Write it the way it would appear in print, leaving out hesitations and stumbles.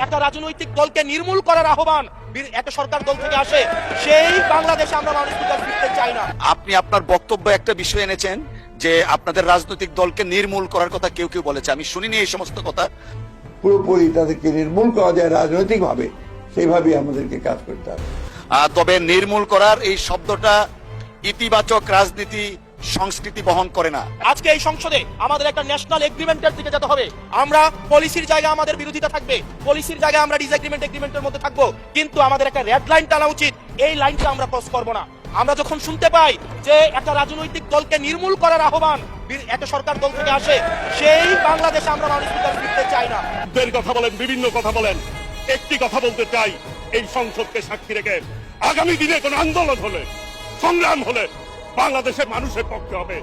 একটা রাজনৈতিক দলকে নির্মূল করার আহ্বান একটা সরকার দল থেকে আসে, সেই বাংলাদেশে আমরা মানুষ ফিরতে চাই না। আপনি আপনার বক্তব্য একটা বিষয় এনেছেন যে আপনাদের রাজনৈতিক দলকে নির্মূল করার কথা কেউ কেউ বলেছে, আমি শুনিনি এই সমস্ত কথা। পুরোপুরি তাদেরকে নির্মূল করা যায় রাজনৈতিক ভাবে, সেইভাবে আমাদেরকে কাজ করতে হবে। তবে নির্মূল করার এই শব্দটা ইতিবাচক রাজনীতি সংস্কৃতি বহন করে না। আজকে এই সংসদে আমাদের একটা ন্যাশনাল এগ্রিমেন্টের দিকে যেতে হবে। আমরা পলিসির জায়গায় আমাদের বিরোধিতা থাকবে, পলিসির জায়গায় আমরা এগ্রিমেন্টের মধ্যে থাকবো, কিন্তু আমাদের একটা রেড লাইন টানা উচিত। এই লাইনটা আমরা ক্রস করব না। আমরা যখন শুনতে পাই যে একটা রাজনৈতিক দলকে নির্মূল করার আহ্বান একটা সরকার দল থেকে আসে, সেই বাংলাদেশে আমরা মানুষ ফিরতে চাই না। কথা বলেন, বিভিন্ন কথা বলেন, একটি কথা বলতে চাই, এই সংসদকে সাক্ষী রেখে আগামী দিনে কোন আন্দোলন হলে, সংগ্রাম হলে বাংলাদেশের মানুষের পক্ষে হবে।